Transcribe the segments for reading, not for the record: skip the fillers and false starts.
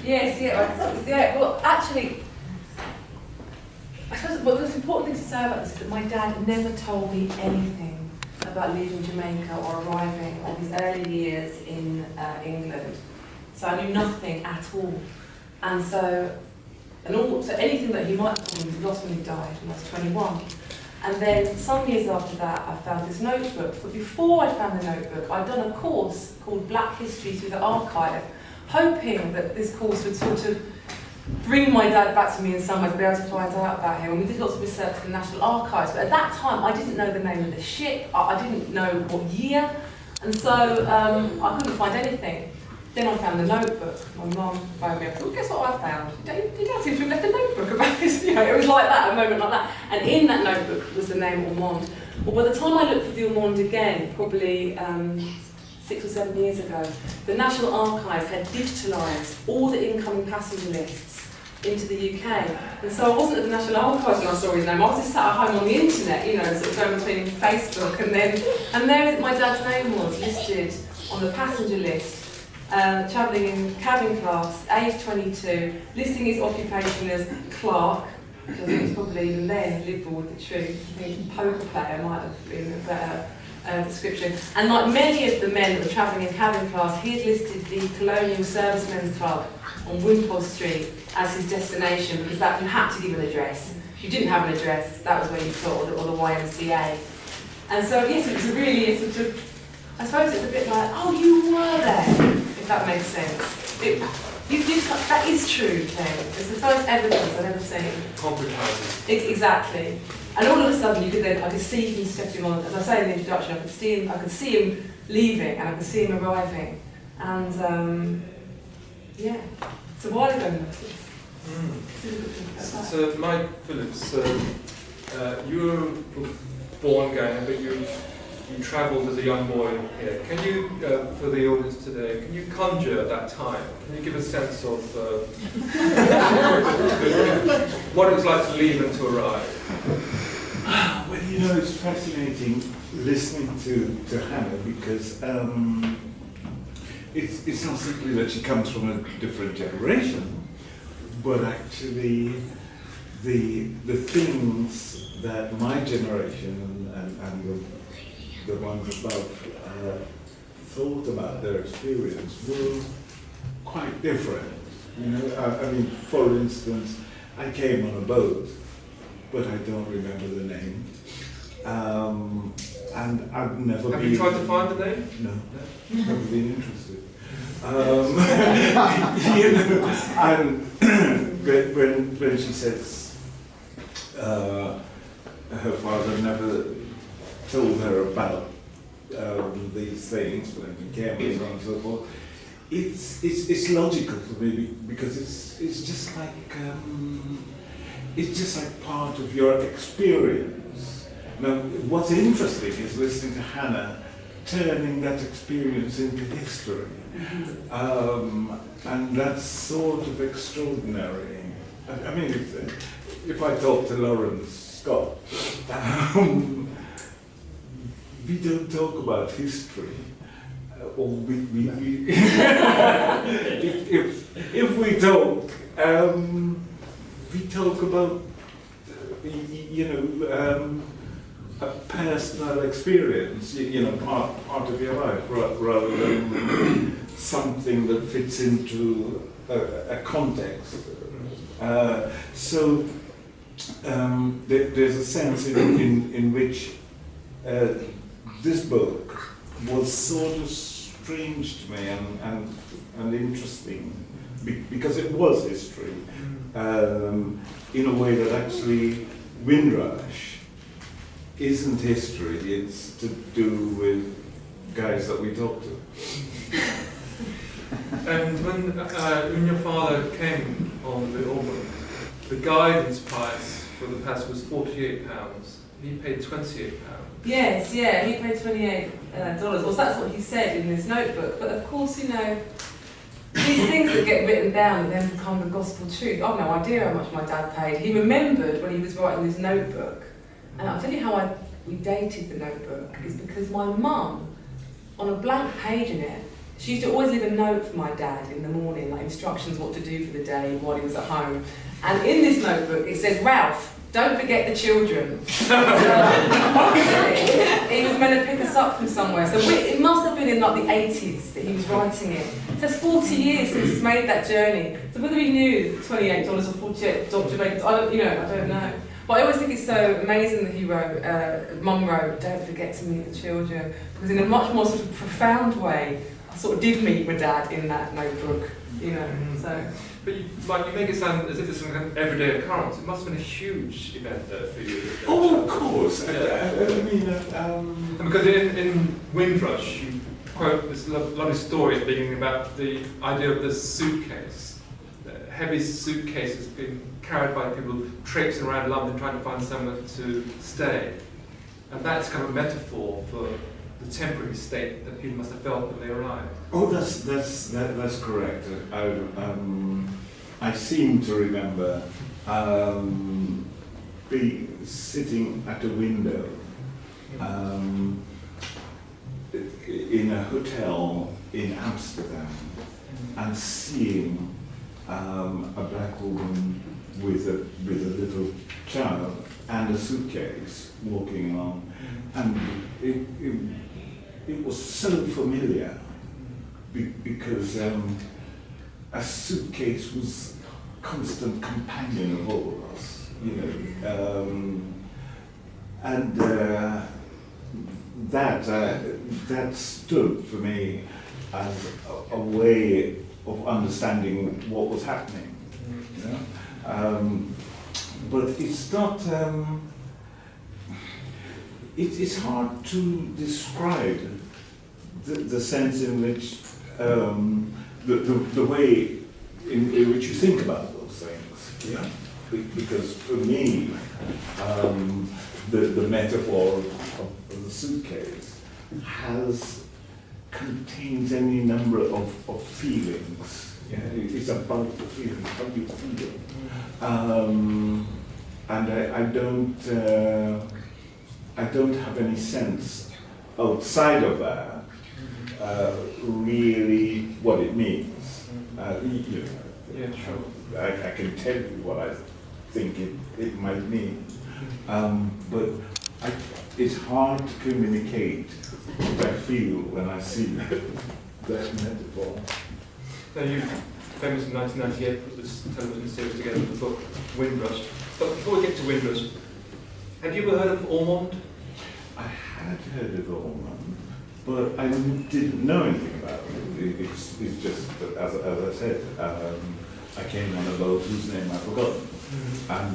Yes, yeah. Well, actually, I suppose the most important thing to say about this is that my dad never told me anything about leaving Jamaica or arriving or his early years in England. So I knew nothing at all. And so anything that he might have told me, he lost when he died when I was 21. And then some years after that, I found this notebook. But before I found the notebook, I'd done a course called Black History Through the Archive, hoping that this course would sort of bring my dad back to me in some ways, be able to find out about him. And we did lots of research in the National Archives, but at that time I didn't know the name of the ship, I didn't know what year, and so I couldn't find anything. Then I found the notebook. My mum phoned me up and said, well, guess what I found? Your dad seems to have left a notebook about this. You know, it was like that, a moment like that. And in that notebook was the name Ormonde. Well, by the time I looked for the Ormonde again, probably 6 or 7 years ago, the National Archives had digitalised all the incoming passenger lists into the UK. And so I wasn't at the National Archives when I saw his name. I was just sat at home on the internet, you know, sort of going between Facebook and there my dad's name was listed on the passenger list. Travelling in cabin class, age 22, listing his occupation as clerk, which I think was probably even then liberal with the truth. I think poker player might have been a better description. And like many of the men that were travelling in cabin class, he had listed the Colonial Servicemen's Club on Wimpole Street as his destination, because that you had to give an address. If you didn't have an address, that was where you thought, or the YMCA. And so yes, it was really sort of, I suppose it's a bit like, oh, you were there, if that makes sense. That is true thing. It's the first evidence I've ever seen. Concretizing. Exactly. And all of a sudden, I could see him stepping on. As I say in the introduction, I could see him leaving, and I could see him arriving. And yeah, it's a while ago now. So, Mike Phillips, you were born Ghana, but you travelled as a young boy here. Can you, for the audience today, can you conjure that time? Can you give a sense of what it was like to leave and to arrive? Well, you know, it's fascinating listening to Hannah, because it's not simply that she comes from a different generation, but actually the things that my generation and the ones above thought about their experience were quite different. You know, I mean, for instance, I came on a boat, but I don't remember the name. And I've never been... Have you tried to find the name? No, never been interested. You know, and when she says her father never told her about these things when he came and so on and so forth, it's logical for me, because it's just like part of your experience. Now, what's interesting is listening to Hannah turning that experience into history, and that's sort of extraordinary. I mean, if I talk to Lawrence Scott, we don't talk about history, or if we talk, we talk about, you know, a personal experience, you know, part of your life, rather than something that fits into a context. So there's a sense in which this book was sort of strange to me and interesting, because it was history, in a way that actually Windrush isn't history, it's to do with guys that we talk to. And when your father came on the Ormonde, the guidance price for the pass was £48. He paid £28. Yes, yeah, he paid $28. Well, that's what he said in this notebook. But of course, you know, these things that get written down and then become the gospel truth. I've no idea how much my dad paid. He remembered when he was writing this notebook. And I'll tell you how we dated the notebook, is because my mum, on a blank page in it, she used to always leave a note for my dad in the morning, like instructions what to do for the day while he was at home. And in this notebook it says, Ralph, don't forget the children. Obviously, he was meant to pick us up from somewhere. So it must have been in like the 80s that he was writing it. So it's 40 years since he's made that journey. So whether he knew $28 or $48 Jamaican, I don't know. But I always think it's so amazing that he wrote, Mum wrote, don't forget to meet the children. Because in a much more sort of profound way, I sort of did meet my dad in that notebook, so. But you make it sound as if it's some kind of everyday occurrence. It must have been a huge event for you. Oh, of course. Because in Windrush, you quote this lovely story at the beginning about the idea of the suitcase. The heavy suitcases being carried by people traipsing around London trying to find somewhere to stay. And that's kind of a metaphor for the temporary state that people must have felt when they arrived. Oh, that's correct. I seem to remember sitting at a window in a hotel in Amsterdam and seeing a black woman with a little child and a suitcase walking along, and it was so familiar because a suitcase was a constant companion of all of us, and that stood for me as a way of understanding what was happening. But it's not. It's hard to describe the sense in which the way in which you think about those things. Yeah. Because for me, the metaphor of the suitcase contains any number of feelings. Yeah. It's about the feelings, how you feel. And I don't have any sense outside of that really what it means. Yeah, sure. I can tell you what I think it might mean, but it's hard to communicate what I feel when I see that metaphor. Now you famously in 1998 put this television series together with the book Windrush. But before we get to Windrush, have you ever heard of Ormonde? I had heard of Ormonde, but I didn't know anything about it. It's just that, as I said, I came on a boat whose name I've forgotten. And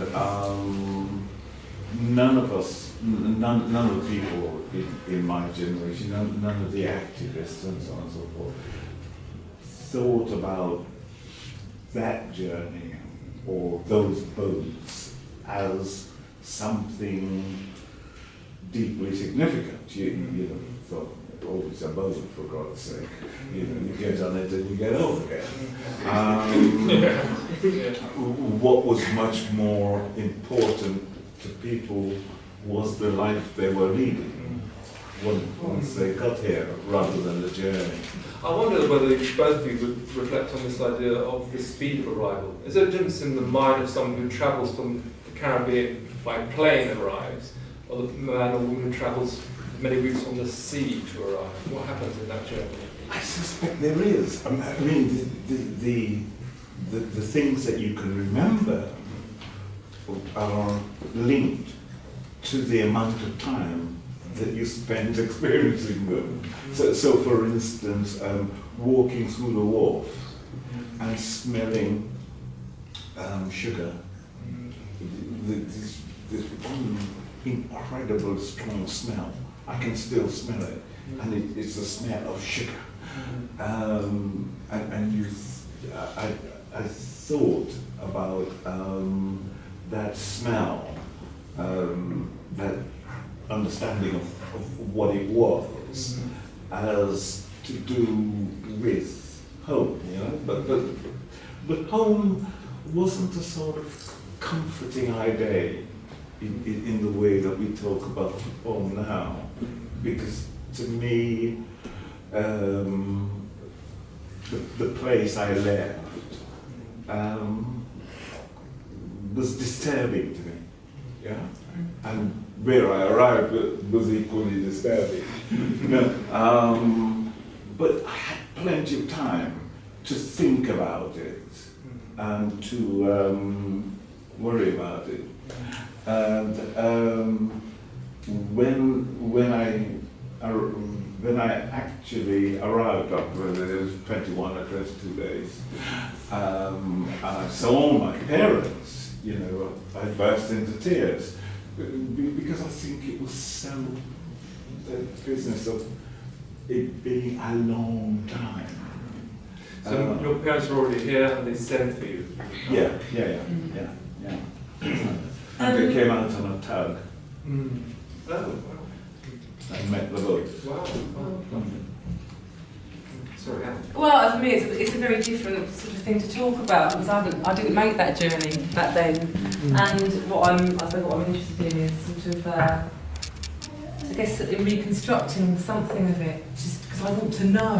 none of the people in my generation, none of the activists and so on and so forth, thought about that journey or those boats as something deeply significant. You thought, oh, it's a boat, for God's sake. You get on it and you get over again. What was much more important to people was the life they were leading once they got here, rather than the journey. I wonder whether both of you would reflect on this idea of the speed of arrival. Is there a difference in the mind of someone who travels from the Caribbean by plane and arrives, or the man or woman who travels many weeks on the sea to arrive? What happens in that journey? I suspect there is. I mean, the things that you can remember are linked to the amount of time that you spent experiencing them. So for instance, walking through the wharf and smelling sugar, this incredible strong smell. I can still smell it, and it's the smell of sugar. I thought about that smell, that understanding of what it was, as to do with home, but home wasn't a sort of comforting idea in the way that we talk about home now, because to me the place I left was disturbing to me, yeah, and where I arrived was equally disturbing. But I had plenty of time to think about it and to worry about it. And when I actually arrived up there was 21 or 22 days, and I saw my parents, you know, I burst into tears because I think it was so the business of it being a long time. So your parents were already here and they sent for you? Yeah. And they came out on a tug. Oh, wow. And met the boat. Wow. Sorry, Hannah. Well, for me, it's a very different sort of thing to talk about because I didn't make that journey back then, and what I'm interested in is sort of, I guess, in reconstructing something of it, just because I want to know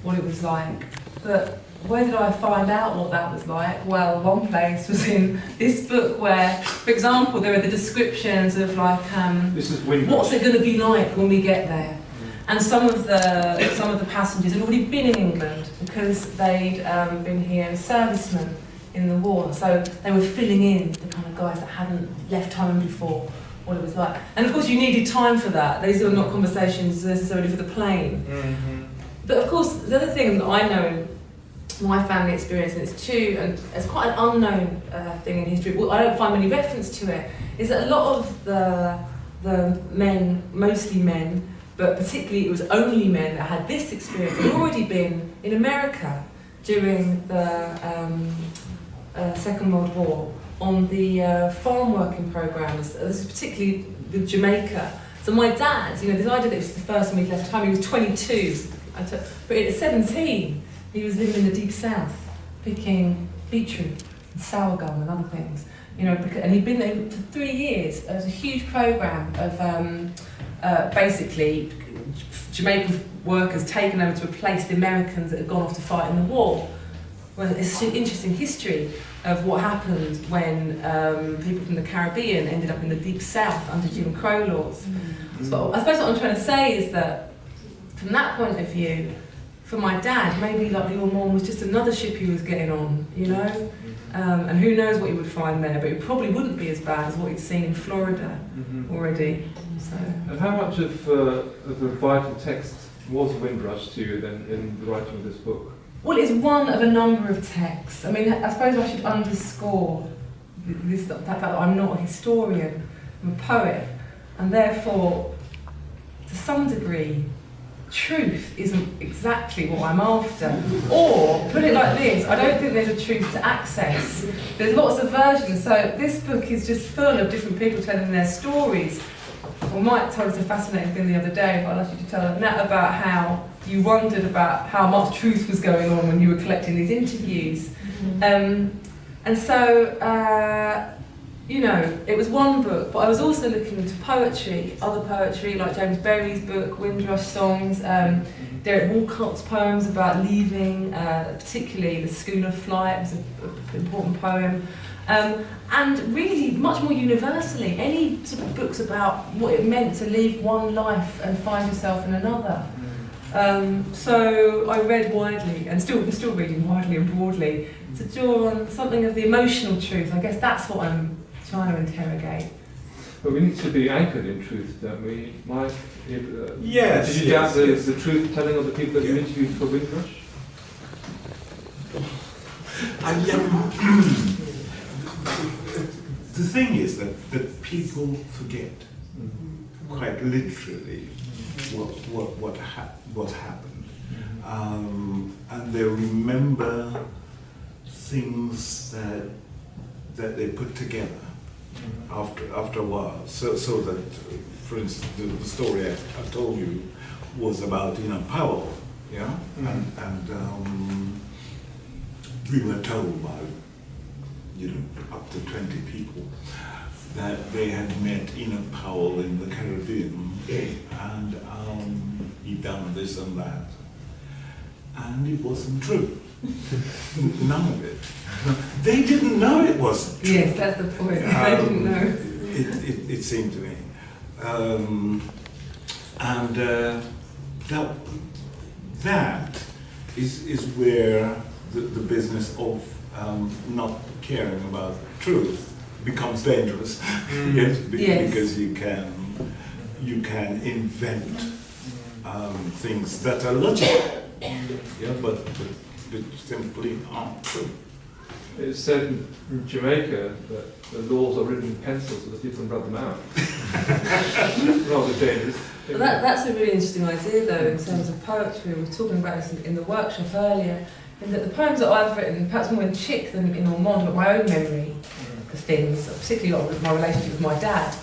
what it was like. But where did I find out what that was like? Well, one place was in this book where, for example, there are the descriptions of like, this is Windrush. What's it going to be like when we get there? And some of the passengers had already been in England because they'd been here as servicemen in the war. So they were filling in the kind of guys that hadn't left home before, what it was like. And of course you needed time for that. These are not conversations necessarily for the plane. But of course the other thing that I know my family experience, and it's true, and it's quite an unknown thing in history, well, I don't find any reference to it, is that a lot of the men, mostly men, but particularly it was only men that had this experience, had already been in America during the Second World War on the farm working programs. This is particularly with Jamaica. So my dad, you know, this idea that it was the first time he left home, he was 22, but at 17, he was living in the deep south, picking beetroot and sour gum and other things. You know, and he'd been there for 3 years. There was a huge program of basically Jamaican workers taken over to replace the Americans that had gone off to fight in the war. Well, it's an interesting history of what happened when people from the Caribbean ended up in the deep south under Jim Crow laws. So I suppose what I'm trying to say is that from that point of view, for my dad, maybe like the Ormonde was just another ship he was getting on, you know? And who knows what he would find there, but it probably wouldn't be as bad as what he'd seen in Florida already. So. And how much of the vital text was Windrush to you then in the writing of this book? Well, it's one of a number of texts. I mean, I suppose I should underscore this, the fact that I'm not a historian, I'm a poet, and therefore, to some degree, truth isn't exactly what I'm after. Or, put it like this, I don't think there's a truth to access. There's lots of versions, so this book is just full of different people telling their stories. Well, Mike told us a fascinating thing the other day, but I'd like you to tell Nat about how you wondered about how much truth was going on when you were collecting these interviews. And so, you know, it was one book, but I was also looking into poetry, other poetry, like James Berry's book, Windrush Songs, Derek Walcott's poems about leaving, particularly The Schooner Flight was an important poem. And really, much more universally, any sort of books about what it meant to leave one life and find yourself in another. So I read widely, and still reading widely and broadly, to draw on something of the emotional truth. I guess that's what I'm trying to interrogate. But we need to be anchored in truth, don't we, Mike? Yes. Did you doubt the truth telling of the people that you interviewed for Windrush? The thing is that people forget, quite literally, what happened, and they remember things that they put together after a while. So that, for instance, the story I told you was about Powell, yeah, and we were told by up to 20 people that they had met Enoch Powell in the Caribbean, and he'd done this and that. and it wasn't true. None of it. They didn't know it wasn't true. Yes, that's the point. They didn't know. It seemed to me. That is where the business of not caring about truth becomes dangerous. Yes, because you can invent things that are logical, but simply aren't true. It's said in Jamaica that the laws are written in pencil so that you can rub them out. Rather dangerous. Well, that's a really interesting idea, though, in terms of poetry. We were talking about this in the workshop earlier, in that the poems that I've written, perhaps more in Chick than in Ormonde, but my own memory of things, particularly with my relationship with my dad.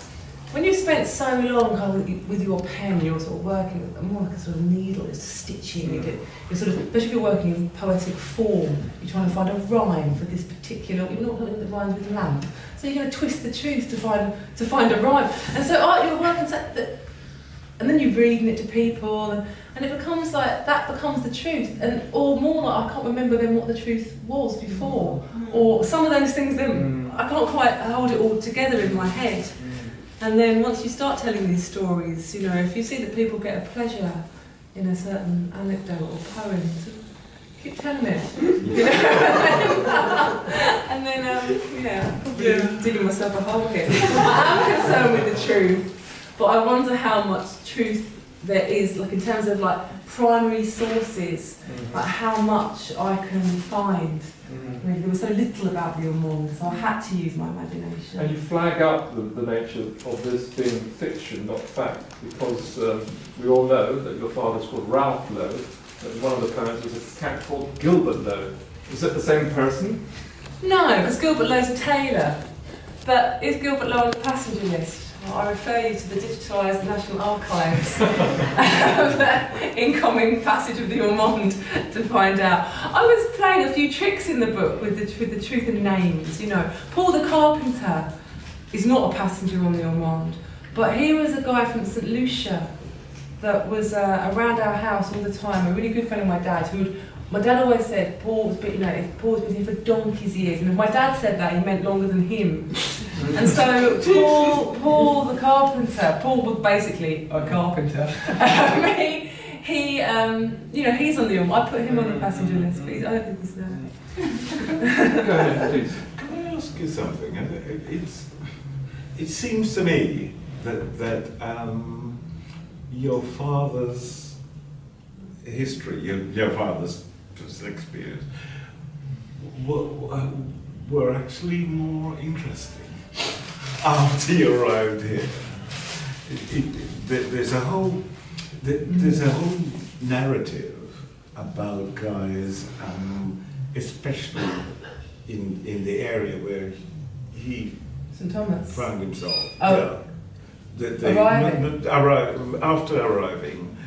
When you spent so long kind of with your pen, you're sort of working more like a sort of needle, it's stitching. You're sort of, especially if you're working in poetic form, you're trying to find a rhyme for this particular. You're not something that rhymes with lamp, so you're going to twist the truth to find a rhyme. And so you're working, and then you're reading it to people, and it becomes like that becomes the truth, or more like I can't remember then what the truth was before, or some of those things. Then I can't quite hold it all together in my head. And then once you start telling these stories, if you see that people get a pleasure in a certain anecdote or poem, so keep telling it. And then, probably digging myself a hole here. I am concerned with the truth, but I wonder how much truth there is, like in terms of like primary sources, like how much I can find. Really, there was so little about the Ormonde, so I had to use my imagination. And you flag up the nature of this being fiction, not fact, because we all know that your father's called Ralph Lowe, and one of the poems was a cat called Gilbert Lowe. Is it the same person? No, because Gilbert Lowe's a tailor. But is Gilbert Lowe on the passenger list? Well, I refer you to the digitised National Archives of the incoming passage of the Ormonde to find out. I was playing a few tricks in the book with the truth in names. Paul the Carpenter is not a passenger on the Ormonde, but he was a guy from St Lucia that was around our house all the time, a really good friend of my dad's. My dad always said Paul's been here for donkey's years, and if my dad said that, he meant longer than him. And so Paul the Carpenter, Paul was basically a carpenter. He's on the I put him on the passenger list, but I don't think he's there. Go ahead, please. Can I ask you something? It seems to me that your father's history, your father's experience, were actually more interesting after you arrived here. There's a whole narrative about guys, especially in the area where he St Thomas found himself. Oh. Yeah. After arriving,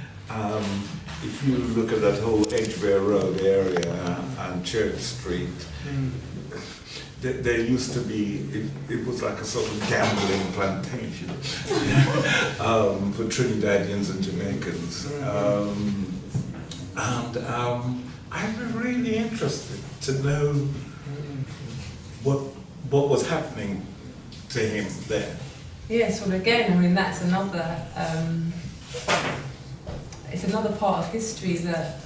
if you look at that whole Edgware Road area and Church Street, there used to be, it was like a sort of gambling plantation for Trinidadians and Jamaicans. I'd be really interested to know what was happening to him there. Yes, well again, that's another, it's another part of history that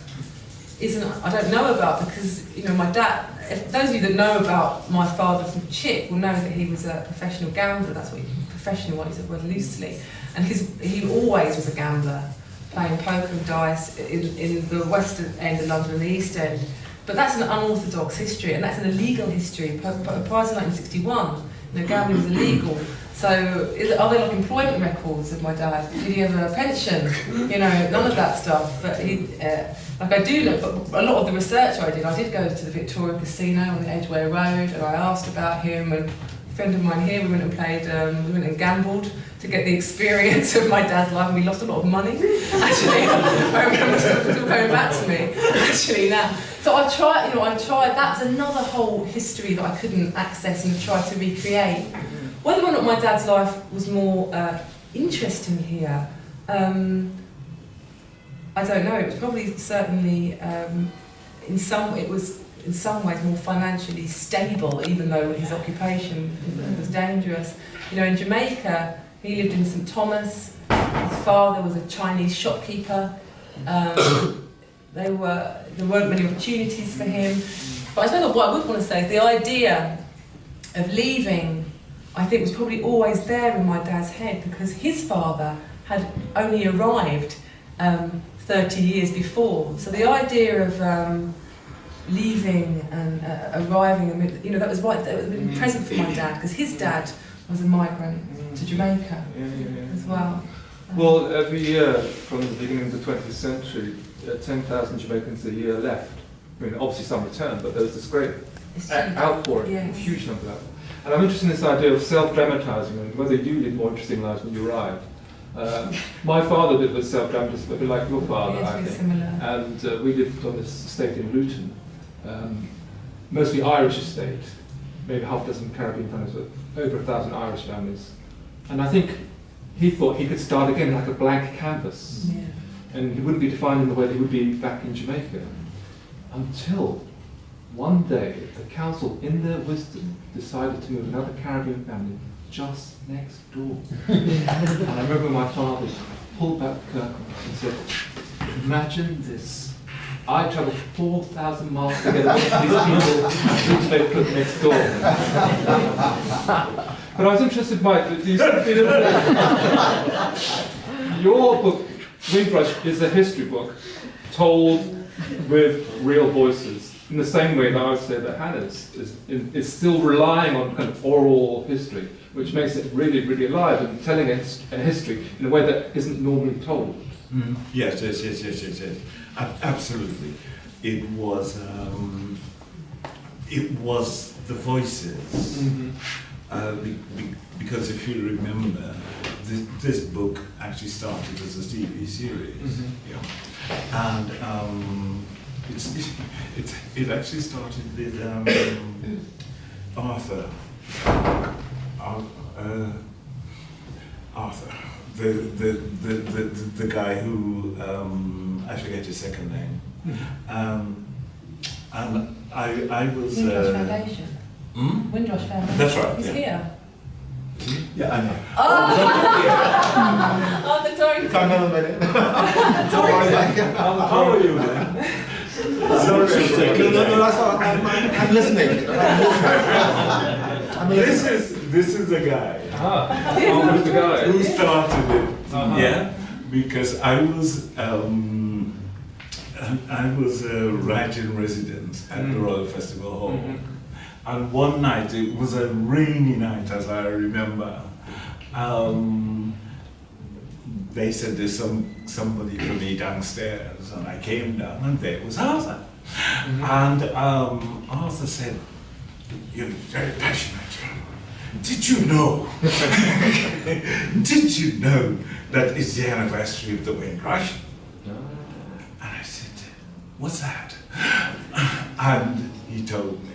I don't know about, because, my dad, those of you that know about my father from Chick will know that he was a professional gambler. That's what professional, I use the word loosely. And he always was a gambler, playing poker and dice in the western end of London and the east end. But that's an unorthodox history, and that's an illegal history. Prior to 1961, gambling was illegal. So, are there like employment records of my dad? Did he have a pension? None of that stuff. But I do know, but a lot of the research I did go to the Victoria Casino on the Edgware Road, and I asked about him. And a friend of mine here, we went and played, we went and gambled to get the experience of my dad's life, and we lost a lot of money. Actually, I remember still going back to me. Actually, now. So I tried. That was another whole history that I couldn't access and try to recreate. Whether or not my dad's life was more interesting here, I don't know. It was probably certainly it was in some ways more financially stable, even though his occupation was dangerous. You know, in Jamaica, he lived in St Thomas. His father was a Chinese shopkeeper. There weren't many opportunities for him. But I suppose what I would want to say is the idea of leaving, I think, was probably always there in my dad's head, because his father had only arrived 30 years before. So the idea of leaving and arriving, you know, that was really present for my dad, because his dad was a migrant to Jamaica as well. Well, every year from the beginning of the 20th century, 10,000 Jamaicans a year left. I mean, obviously some returned, but there was this great outpouring, a huge number of them. And I'm interested in this idea of self-dramatising and whether you live more interesting lives when you arrived. My father did was self-dramatist, a bit like your father, I think. Similar. And we lived on this estate in Luton, mostly Irish estate, maybe half a dozen Caribbean families, but over 1,000 Irish families. And I think he thought he could start again like a blank canvas. Yeah. And he wouldn't be defined in the way that he would be back in Jamaica. Until one day, the council, in their wisdom, decided to move another Caribbean family just next door. And I remember my father pulled back the curtain and said, "Imagine this. I travelled 4,000 miles to get away from these people which they put next door." But I was interested, Mike, that you said your book, Windrush, is a history book told with real voices, in the same way that I would say that Hannah's is still relying on kind of oral history, which makes it really, really alive and telling a history in a way that isn't normally told. Yes. Absolutely. It was the voices. Because if you remember, this book actually started as a TV series. And it actually started with Arthur, the guy who I forget his second name, and I was Windrush Foundation. Windrush Foundation. That's right. He's here. Yeah, I know. Oh, the Tory. Come in a minute. How are you, man? No, that's not. I'm listening. This is the guy. Who's the guy? Who started it? Yeah, because I was a writing resident at the Royal Festival Hall, and one night, it was a rainy night, as I remember. They said there's somebody for me downstairs, and I came down, and there was Arthur. And Arthur said, "You're very passionate. Did you know? Did you know that it's the anniversary of the Windrush?" And I said, "What's that?" And he told me.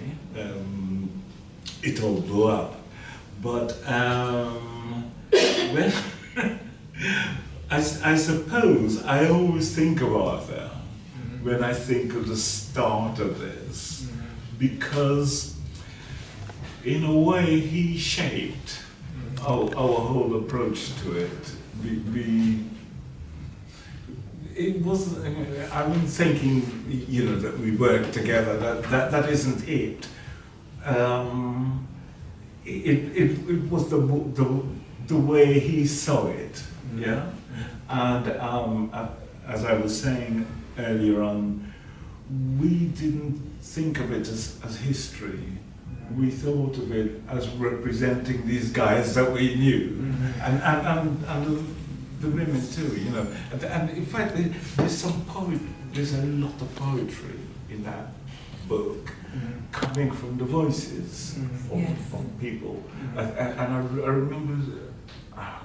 It all blew up. But when I suppose I always think of Arthur when I think of the start of this, because in a way he shaped our whole approach to it. It wasn't. I wasn't thinking, that we worked together. That isn't it. It was the way he saw it. Yeah. And as I was saying earlier on, we didn't think of it as history. We thought of it as representing these guys that we knew, and the women too, And in fact, there's a lot of poetry in that book, coming from the voices of people. And I remember,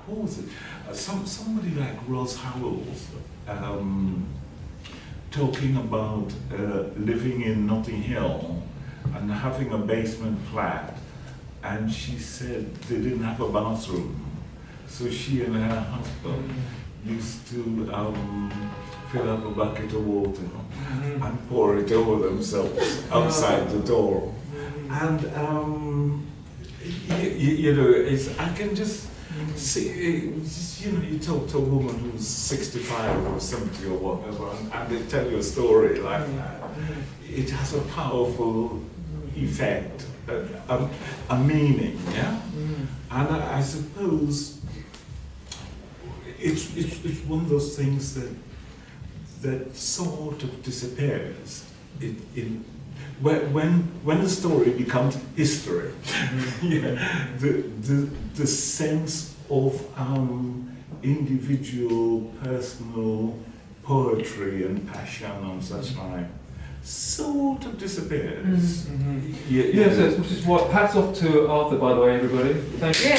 what was it? Somebody like Rose Howells talking about living in Notting Hill and having a basement flat, and she said they didn't have a bathroom, so she and her husband used to fill up a bucket of water and pour it over themselves outside the door. And you know, I can just see, you know, you talk to a woman who's 65 or 70 or whatever, and they tell you a story like that. It has a powerful effect, a meaning, yeah? And I suppose it's one of those things that sort of disappears when the story becomes history. Yeah, the sense of individual, personal poetry and passion and such like sort of disappears. Yes, which is what. Hats off to Arthur, by the way, everybody. Thank you.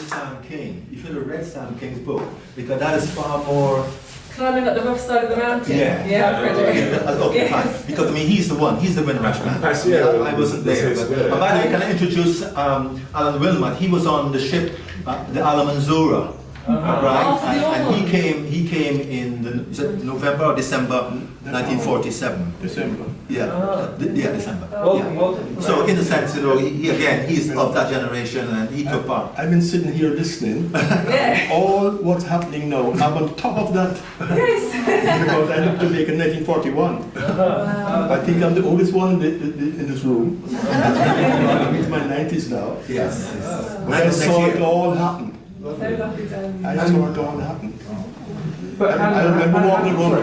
Sam King. You should have read Sam King's book, because that is far more. Climbing up the rough side of the mountain. Okay, fine. Because I mean, he's the one. He's the Windrush man. I wasn't there. But by the way, can I introduce Alan Wilmot? He was on the ship, the Alamanzura. Right, and he came in November or December 1947. December. Yeah, December. Yeah. So in a sense, you know, he's of that generation, and he took part. I've been sitting here listening. All what's happening now, I'm on top of that. Yes. Because I left Jamaica in 1941. I think I'm the oldest one in this room. I'm into my 90s now. Yes. But I saw it all happen. So lucky to I saw it all happen. I remember walking around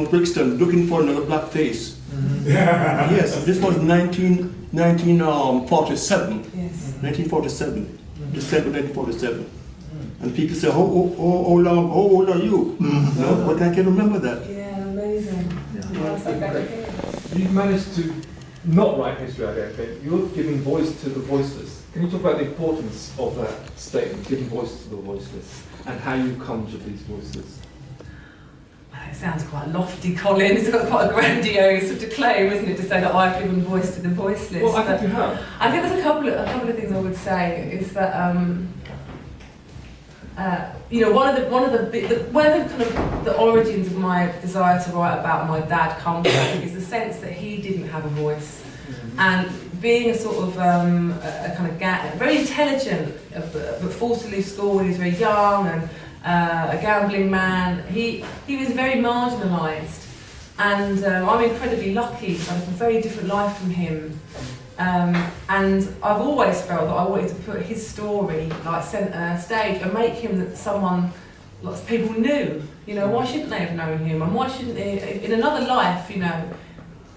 Brixton looking for another black face. Yes, this was 1947. Yes. 1947. December 1947. And people say, how old are you? No, but I can remember that. Yeah, amazing. You managed to not write history, I don't think. You're giving voice to the voiceless. Can you talk about the importance of that statement, giving voice to the voiceless, and how you conjure these voices? It sounds quite lofty, Colin. It's got quite a grandiose sort of claim, isn't it, to say that I've given voice to the voiceless. Well, I think you have. I think there's a couple of things I would say is that you know, one of the kind of the origins of my desire to write about my dad comes from is the sense that he didn't have a voice, and being a sort of a kind of very intelligent but forced to leave school when he was very young, and a gambling man, he was very marginalised, and I'm incredibly lucky. I have a very different life from him. And I've always felt that I wanted to put his story like centre stage and make him someone lots of people knew. You know, why shouldn't they have known him? And why shouldn't they, in another life, you know,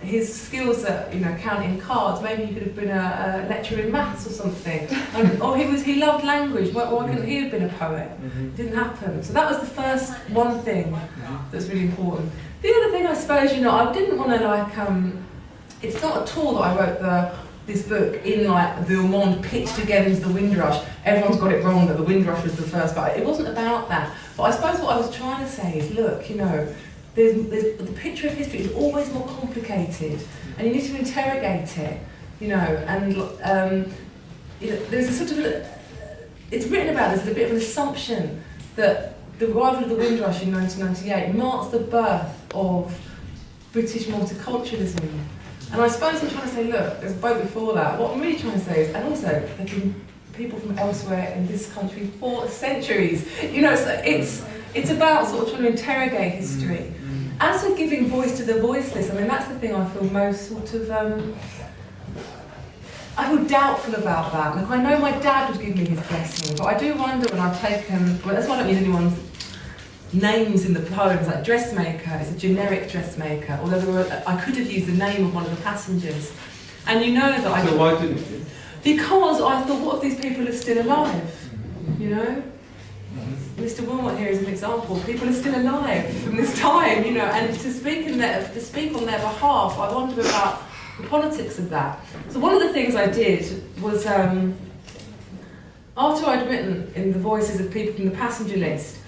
his skills at, you know, counting cards, maybe he could have been a lecturer in maths or something. Or he loved language, why couldn't he have been a poet? It didn't happen. So that was the first one thing that's really important. The other thing, I suppose, you know, I didn't want to like, it's not at all that I wrote this book in like the Ormonde pitched against the Windrush. Everyone's got it wrong that the Windrush was the first, but it wasn't about that. But I suppose what I was trying to say is, look, you know, there's the picture of history is always more complicated, and you need to interrogate it, you know, and you know, there's a sort of, it's written about as a bit of an assumption that the arrival of the Windrush in 1998 marks the birth of British multiculturalism. And I suppose I'm trying to say, look, there's a boat before that. What I'm really trying to say is, and also, there have been people from elsewhere in this country for centuries. You know, so it's about sort of trying to interrogate history. As for giving voice to the voiceless, I mean, that's the thing I feel most sort of, I feel doubtful about that. Like, I know my dad would give me his blessing, but I do wonder when I've taken, well, that's why I don't use anyone's names in the poems, like dressmaker, it's a generic dressmaker, although I could have used the name of one of the passengers. And you know that I... So why didn't you? Because I thought, what if these people are still alive? You know? Mr. Wilmot here is an example. People are still alive from this time, you know, and to speak on their behalf, I wonder about the politics of that. So one of the things I did was, after I'd written in the voices of people from the passenger list,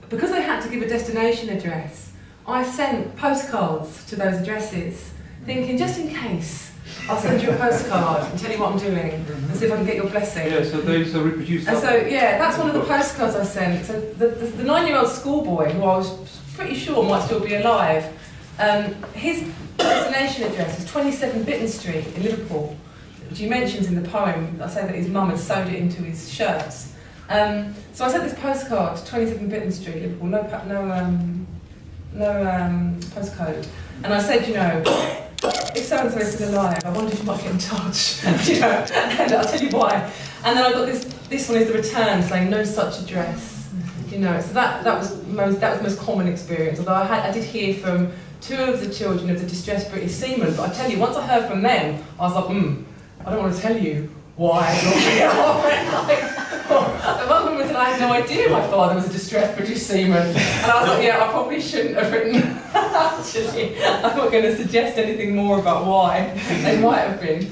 because I had to give a destination address, I sent postcards to those addresses, thinking just in case, I'll send you a postcard and tell you what I'm doing and see if I can get your blessing. Yeah, so they reproduce that. And so, yeah, that's one of the postcards I sent. So the 9-year-old schoolboy, who I was pretty sure might still be alive, his destination address was 27 Bitten Street in Liverpool, which he mentions in the poem. I say that his mum had sewed it into his shirts. So I sent this postcard to 27 Bitten Street, Liverpool, no postcode. And I said, you know, if so-and-so is still alive, I wonder if you might get in touch. You know, and I'll tell you why. And then I got this one is the return saying no such address. You know, so that was the most common experience. Although I did hear from 2 of the children of the distressed British seamen, but I tell you, once I heard from them, I was like, I don't want to tell you why. One woman said, I had no idea my father was a distressed British seaman. And I was like, yeah, I probably shouldn't have written, actually. I'm not going to suggest anything more about why. They might have been.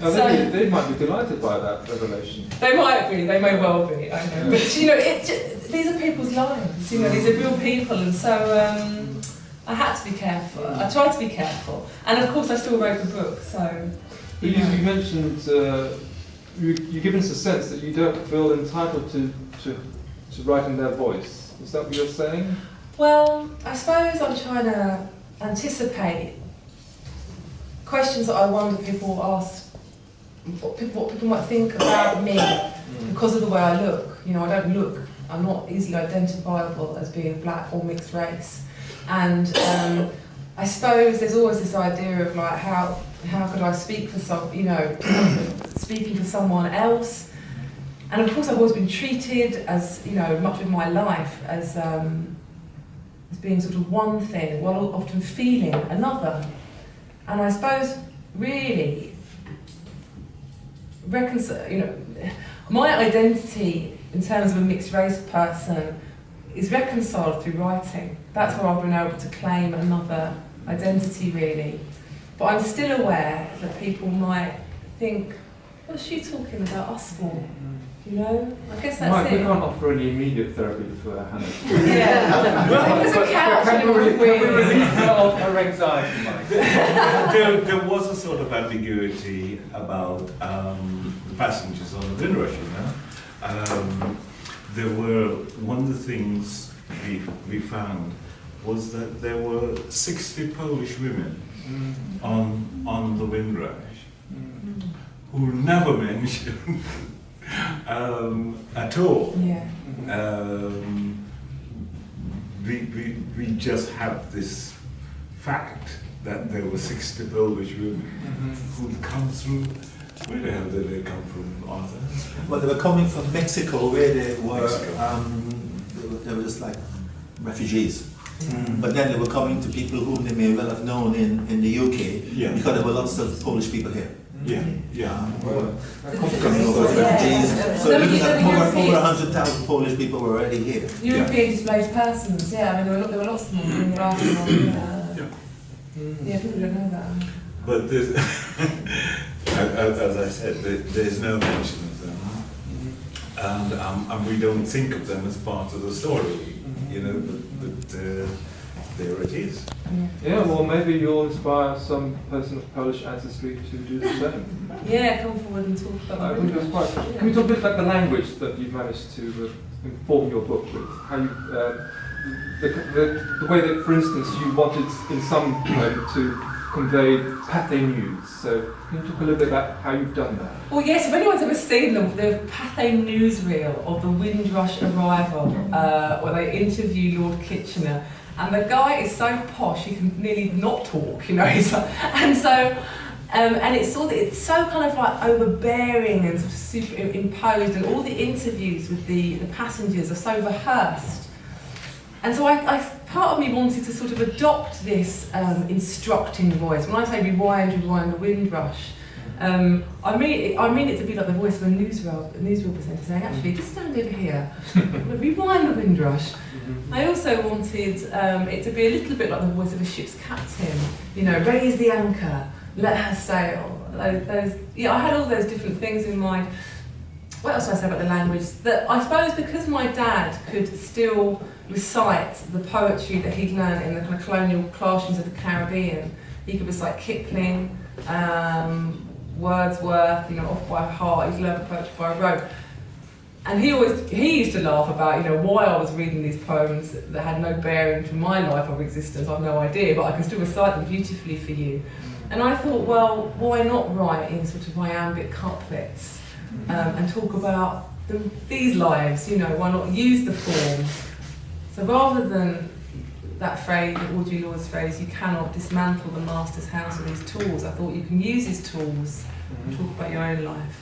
Now, they might be delighted by that revelation. They might be, they may well be, I know. But, you know, these are people's lives, you know, these are real people, and so I had to be careful. I tried to be careful. And of course, I still wrote the book, so... You mentioned... You've given us a sense that you don't feel entitled to write in their voice. Is that what you're saying? Well, I suppose I'm trying to anticipate questions that I wonder people ask, what people might think about me because of the way I look. You know, I don't look. I'm not easily identifiable as being black or mixed race. And I suppose there's always this idea of like how could I speak for speaking for someone else? And of course I've always been treated as, you know, much of my life as being sort of one thing, while often feeling another. And I suppose really my identity in terms of a mixed race person is reconciled through writing. That's where I've been able to claim another identity, really. But I'm still aware that people might think, what's she talking about us for? You know? I guess that's Mike, it. we can't offer any immediate therapy for Hannah. Yeah. There's a couch and can we release her anxiety, Mike? there was a sort of ambiguity about the passengers on the Windrush, you know? There were, one of the things we found was that there were 60 Polish women on the Windrush who were never mentioned at all. Yeah. We just have this fact that there were 60 Polish women who'd come through. Where the hell did they come from, Arthur? Well, they were coming from Mexico, where they were they were just like refugees. But then they were coming to people whom they may well have known in the UK, because there were lots of Polish people here. Coming over as refugees. So looking at over 100,000 Polish people were already here. European displaced persons, yeah, I mean there were lots of them in the last one. Yeah, people don't know that. But there's, as I said, there's no mention of them. And we don't think of them as part of the story, you know, but there it is. Yeah, well, maybe you'll inspire some person of Polish ancestry to do the same. Yeah, come forward and talk about it. Can we talk a bit about the language that you've managed to inform your book with? How you, the way that, for instance, you wanted in some way to convey Pathé news. So can you talk a little bit about how you've done that? Well, yes, if anyone's ever seen the Pathé newsreel of the Windrush arrival, where they interview Lord Kitchener, and the guy is so posh he can nearly not talk, you know. And so, and it's so kind of like overbearing and sort of superimposed, and all the interviews with the passengers are so rehearsed. And so part of me wanted to sort of adopt this instructing voice. When I say rewind the Windrush, I mean it to be like the voice of a newsreel presenter saying, actually, just stand over here, rewind the Windrush. I also wanted it to be a little bit like the voice of a ship's captain, you know, raise the anchor, let her sail. I had all those different things in mind. What else do I say about the language? That I suppose because my dad could still recite the poetry that he'd learned in the kind of colonial classrooms of the Caribbean, He could recite Kipling, Wordsworth, off by heart. He's learned poetry by rote. And he used to laugh about, why I was reading these poems that had no bearing to my life or existence. I've no idea, but I can still recite them beautifully for you. And I thought, well, why not write in sort of iambic couplets and talk about these lives? Why not use the form? So rather than that phrase, Audre Lorde's phrase, you cannot dismantle the master's house with these tools, I thought you can use his tools and talk about your own life.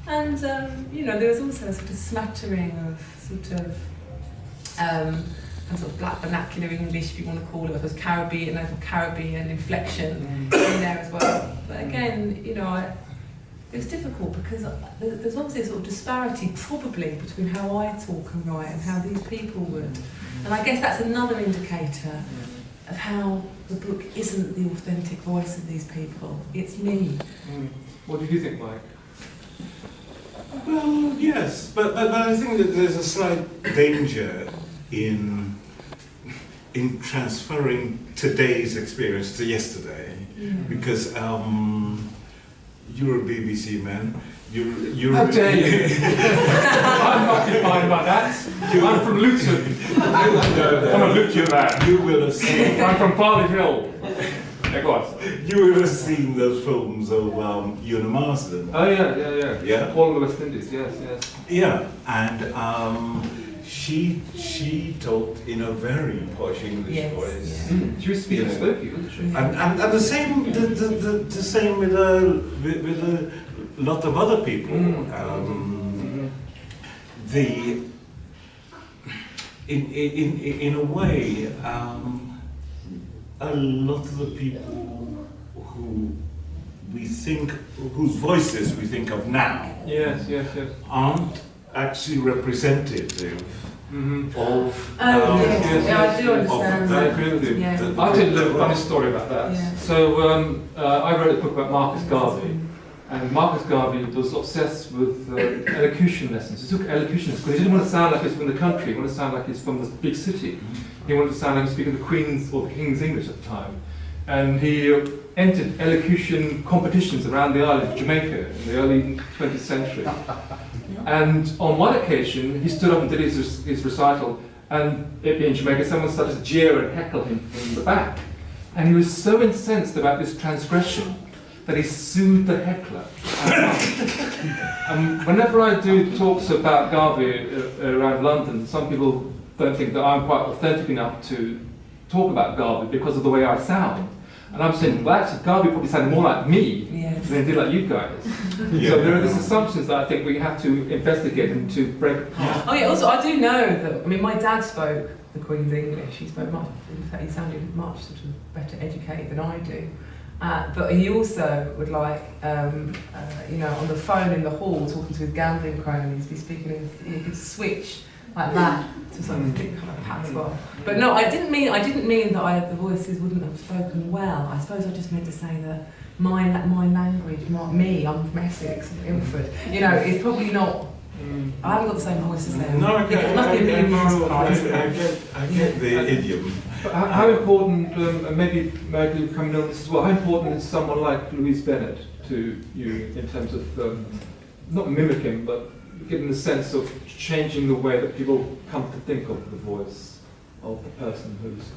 And there was also a sort of smattering of sort of black vernacular English, if you want to call it, or Caribbean inflection in there as well. But again, it was difficult because there's obviously a sort of disparity probably between how I talk and write and how these people would. And I guess that's another indicator of how the book isn't the authentic voice of these people. It's me. What did you think, Mike? Well, yes, but I think that there's a slight danger in transferring today's experience to yesterday, because you're a BBC man. How dare you? I'm not defined by that. I'm from Luton. I'm a Luton man. You will have seen. I'm from Farley Hill. Yeah, go on. You will have seen those films of Una Marsden. Oh yeah. All of the West Indies. Yes. Yeah, and she talked in a very posh English voice. Yeah. She was speaking spooky, wasn't she? And the same with a lot of other people. In a way, a lot of the people whose voices we think of now, aren't actually representative of. I do understand. I agree with you. I'll tell you a little funny story about that. Yeah. So I wrote a book about Marcus Garvey, and Marcus Garvey was obsessed with elocution lessons. He took elocution lessons because he didn't want to sound like he's from the country. He wanted to sound like he's from the big city. He wanted to sound like he was speaking the Queen's or the King's English at the time. And he entered elocution competitions around the island of Jamaica in the early 20th century. And on one occasion, he stood up and did his recital, and it being Jamaica, someone started to jeer and heckle him from the back. And he was so incensed about this transgression that he sued the heckler. And whenever I do talks about Garvey around London, some people don't think that I'm quite authentic enough to talk about Garvey because of the way I sound. And I'm saying, well, actually, Garvey probably sounded more like me than he did like you guys. So there are these assumptions that I think we have to investigate and to break apart. Oh yeah, also I do know that, my dad spoke the Queen's English. He spoke much, in fact he sounded much sort of better educated than I do. But he also would on the phone in the hall, talking to his gambling cronies, be speaking he could switch like that to sort of kind of patois. But no, I didn't mean that the voices wouldn't have spoken well. I suppose I just meant to say that my language, not me, I'm from Essex, Ilford, it's probably not. I haven't got the same voice as them. No, I get the idiom. But how important, and maybe coming on this as well, how important is someone like Louise Bennett to you in terms of not mimicking, but getting the sense of changing the way that people come to think of the voice of the person who's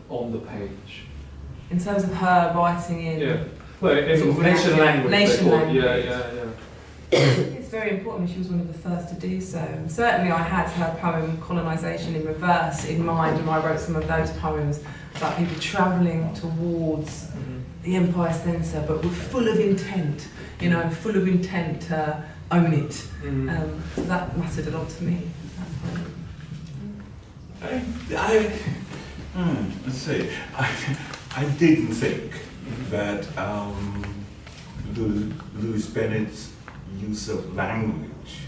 on the page? In terms of her writing in... Yeah. Well, in nation language. Nation language. Yeah. It's very important. She was one of the first to do so. And certainly I had her poem Colonisation in Reverse in mind, and I wrote some of those poems about people travelling towards the Empire Centre, but were full of intent, full of intent to own it. So that mattered a lot to me. Let's see. I didn't think that Louise Bennett's use of language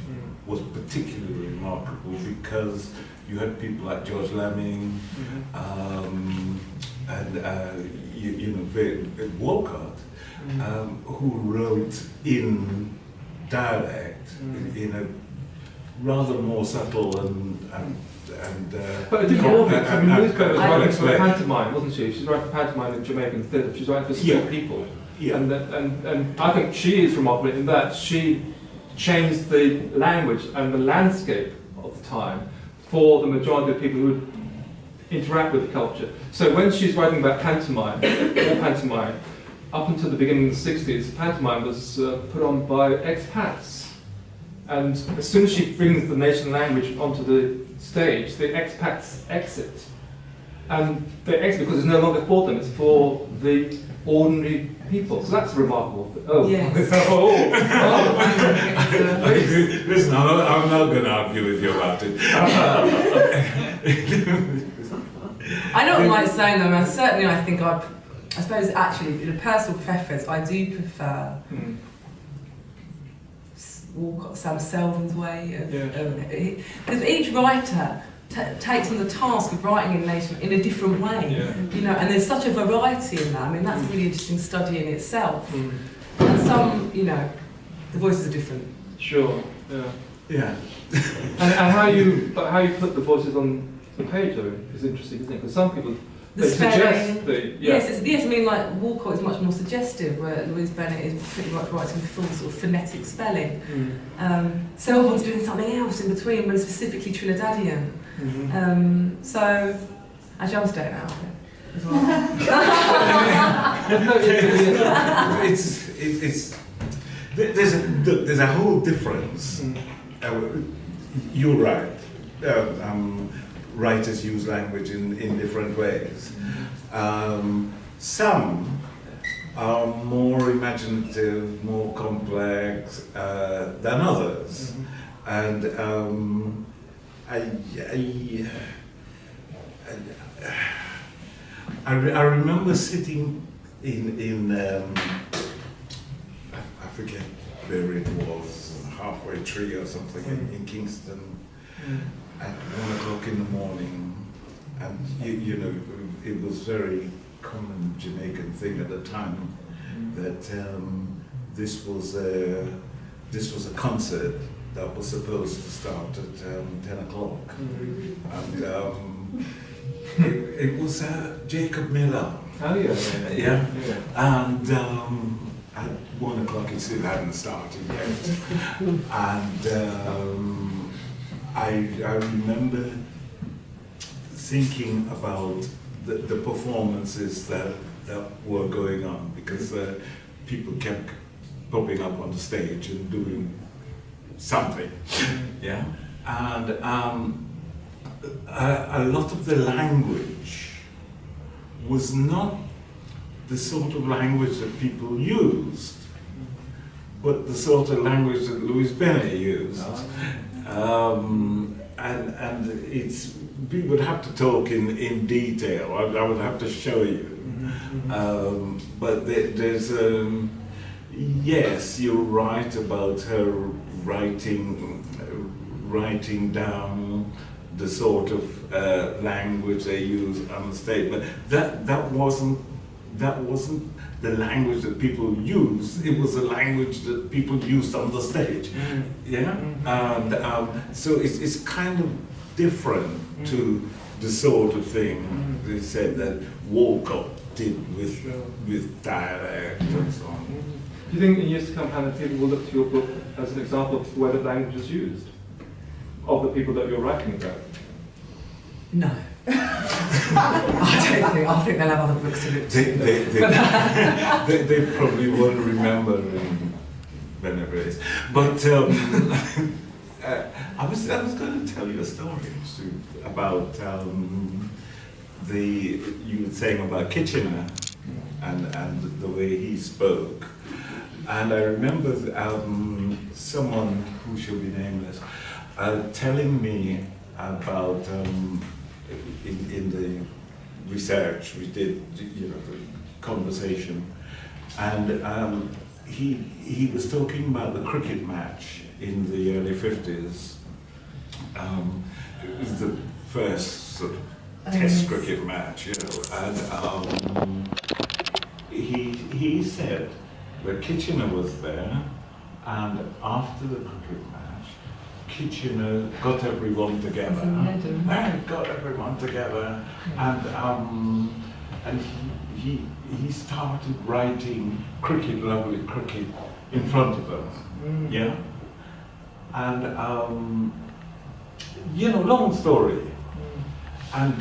was particularly remarkable, because you had people like George Lamming and Walcott, who wrote in dialect, in rather more subtle but a different audience. I mean, Liz Bennett was writing for explain. pantomime, wasn't she? She's writing for pantomime in Jamaican theatre. She's writing for street people. Yeah. And I think she is remarkable in that she changed the language and the landscape of the time for the majority of people who would interact with the culture. So when she's writing about pantomime, or pantomime, up until the beginning of the 60s, pantomime was put on by expats. And as soon as she brings the nation language onto the stage, the expats exit. And they exit because it's no longer for them, it's for the ordinary people. So that's remarkable. Oh, Yes. Listen, I'm not going to argue with you about it. I know what Mike's saying though, and certainly I think I suppose actually, in a personal preference, I do prefer Walcott, Sam Selden's way of, because each writer takes on the task of writing in nation in a different way, you know, and there's such a variety in that. I mean, that's a really interesting study in itself. And some, you know, the voices are different. Sure. Yeah. And how you put the voices on the page though is interesting, isn't it? Because some people they suggest the yes, I mean, like Walcott is much more suggestive, where Louise Bennett is pretty much writing full sort of phonetic spelling. Selden's doing something else in between, but specifically Trinidadian. So actually, I'm staying out of it as well. There's a whole difference. You're right. Writers use language in different ways. Some are more imaginative, more complex than others, and I remember sitting in I forget where it was, Halfway Tree or something in Kingston. At 1 o'clock in the morning, and you know, it was very common Jamaican thing at the time that this was a concert that was supposed to start at 10 o'clock, and it was Jacob Miller. Oh yeah. Yeah. And at 1 o'clock it still hadn't started yet, and. I remember thinking about the performances that were going on, because people kept popping up on the stage and doing something, yeah, and a lot of the language was not the sort of language that people used, but the sort of language that Louise Bennett used. And it's, we would have to talk in detail. I would have to show you. But there's yes, you're right about her writing down the sort of language they use on the stage, but that wasn't the language that people used. It was a language that people used on the stage. Yeah, and so it's kind of different to the sort of thing they said that Walcott did with dialect and so on. Do you think in years to come, Hannah, people will look to your book as an example of where the language is used, of the people that you're writing about? No. I think they'll have other books to look to. They probably won't remember whenever it is. But I was going to tell you a story about you were saying about Kitchener and the way he spoke. And I remember someone who shall be nameless telling me about in the research we did, you know, the conversation, and he was talking about the cricket match in the early 50s. It was the first sort of test cricket match, you know, and he said that Kitchener was there, and after the cricket match, Kitchener got everyone together. Got everyone together, and he started writing cricket, lovely cricket, in front of us. Yeah, and you know, long story. And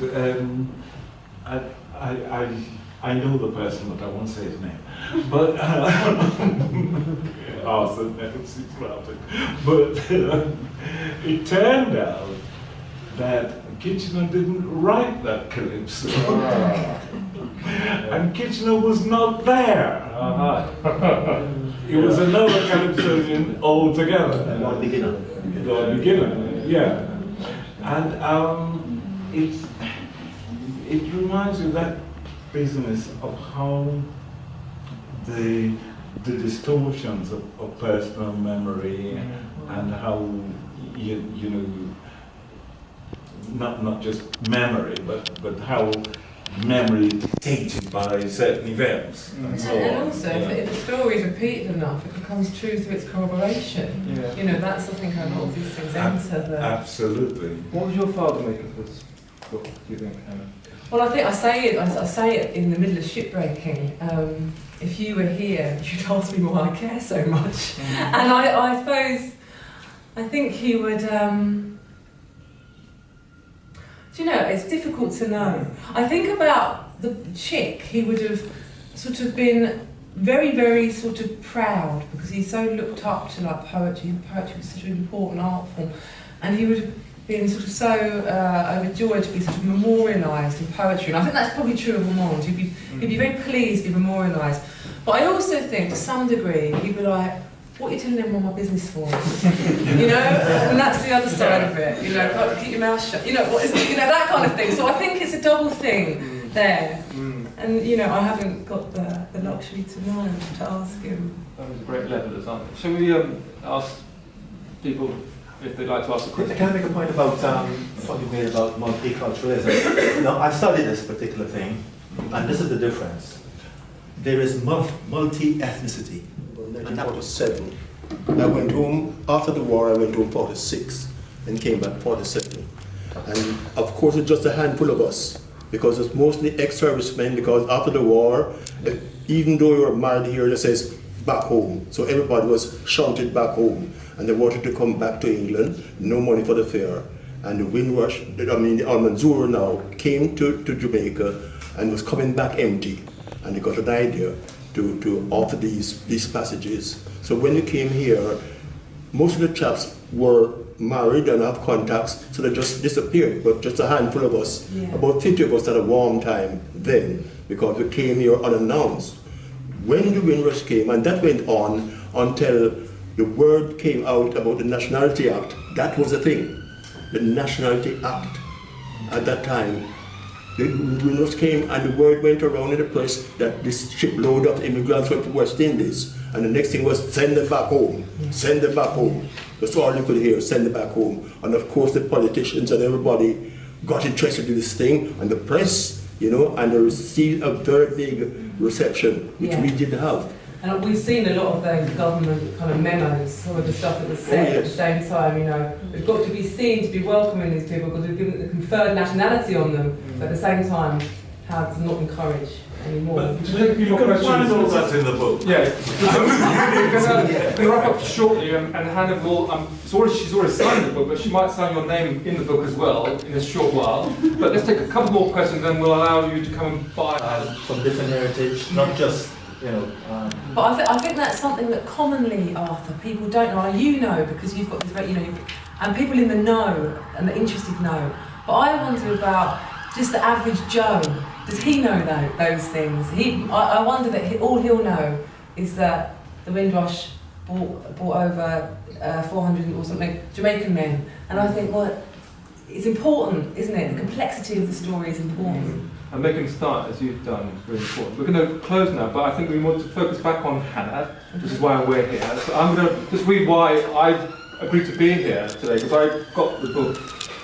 I know the person, but I won't say his name. But Arthur knows, he's laughing. But it turned out that Kitchener didn't write that calypso. And Kitchener was not there. It was another calypsonian altogether. Lord Beginner. Lord Beginner, yeah. And it reminds me of that business of how the distortions of personal memory and how you know, not just memory, but how memory is dictated by certain events. And so And on. also, Yeah. if a story is repeated enough, it becomes true through its corroboration. Yeah. You know, that's I think how a lot of these things enter the... Absolutely. What would your father make of this book, do you think, Hannah? Well, I think I say it in the middle of shipbreaking. If you were here, you'd ask me why I care so much. And I suppose, I think he would... do you know, it's difficult to know. I think about the chick, he would have sort of been very, very sort of proud because he so looked up to like poetry. Poetry was such an important art form. And he would have been sort of so overjoyed to be sort of memorialised in poetry. And I think that's probably true of Ormonde. He'd be very pleased to be memorialised. But I also think, to some degree, he'd be like, what are you telling everyone my business for? You know? And that's the other side of it. You know, keep your mouth shut. You know, what is it? You know, that kind of thing. So I think it's a double thing there. And, you know, I haven't got the luxury to know, to ask him. That was a great levelers, aren't they? Shall we ask people if they'd like to ask a question? Can I make a point about what you made about multiculturalism? Now, I studied this particular thing, and this is the difference. There is multi-ethnicity. In 1947, I went home, after the war I went home 46 and came back 47. And of course it's just a handful of us, because it's mostly ex-servicemen, because after the war, even though you were married here, it says back home. So everybody was shunted back home, and they wanted to come back to England, no money for the fare. And the Windrush, the Ormonde now, came to Jamaica and was coming back empty. And they got an idea to offer these passages. So when they came here, most of the chaps were married and have contacts, so they just disappeared. But just a handful of us, about 50 of us had a warm time then, because we came here unannounced. When the Windrush came, and that went on until the word came out about the Nationality Act, that was the thing. The Nationality Act at that time. The Windrush came and the word went around in the press that this shipload of immigrants went to West Indies. And the next thing was send them back home, send them back home. That's all you could hear, send them back home. And of course the politicians and everybody got interested in this thing, and the press, you know, and they received a very big reception, which we didn't have. And we've seen a lot of those government kind of memos, some of the stuff that was said at the same time, you know, we've got to be seen to be welcoming these people because we've given the conferred nationality on them, but at the same time have to not encourage anymore. But you can find all that in the book. Yeah, we're going to wrap up shortly, and Hannah will, she's already signed the book, but she might sign your name in the book as well in a short while. But let's take a couple more questions, then we'll allow you to come and buy. From different heritage, not just, you know. But I think that's something that commonly, Arthur, people don't know. You know, because you've got this, you know, and people in the know and the interested know. But I wonder about just the average Joe. Does he know those things? I wonder that all he'll know is that the Windrush brought over 400 or something Jamaican men, and I think, well, it's important, isn't it? The complexity of the story is important. And making a start, as you've done, is really important. We're going to close now, but I think we want to focus back on Hannah, which is why we're here. So I'm going to just read why I agreed to be here today, because I got the book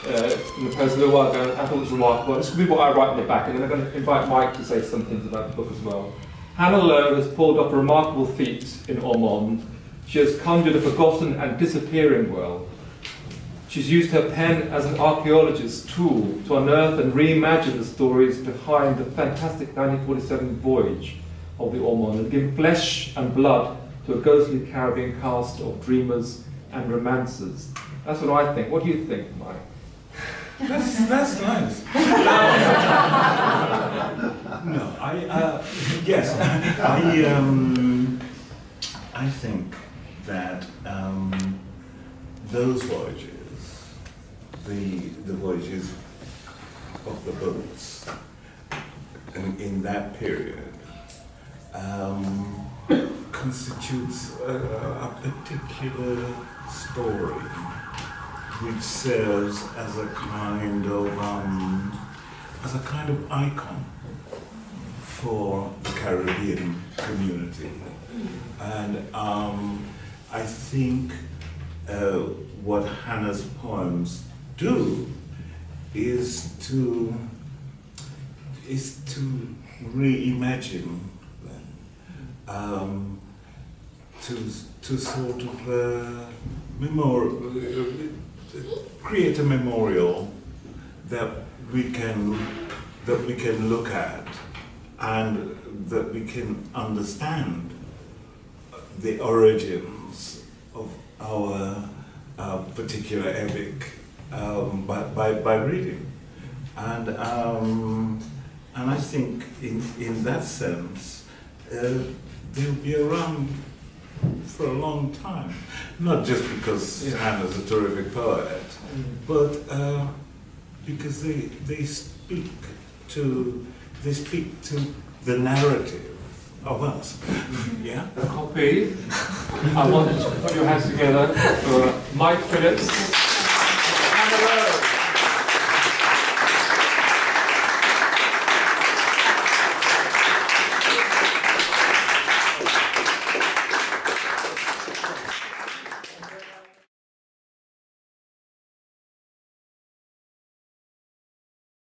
in the post a little while ago, and I thought it was remarkable. This will be what I write on the back, and then I'm going to invite Mike to say some things about the book as well. Hannah Lowe has pulled off a remarkable feat in Ormonde. She has conjured a forgotten and disappearing world. She's used her pen as an archaeologist's tool to unearth and reimagine the stories behind the fantastic 1947 voyage of the Ormonde and give flesh and blood to a ghostly Caribbean cast of dreamers and romancers. That's what I think. What do you think, Mike? That's nice. No, yes, I think that those voyages, the voyages of the boats, in that period, constitutes a particular story which serves as a kind of icon for the Caribbean community. And I think what Hannah's poems do is to reimagine them, to sort of create a memorial that we can look at and that we can understand the origins of our particular epic by reading, and I think in that sense they'll be around for a long time, not just because Hannah's a terrific poet, but because they speak to the narrative of us. Yeah. Copy. I want you to put your hands together for Mike Phillips.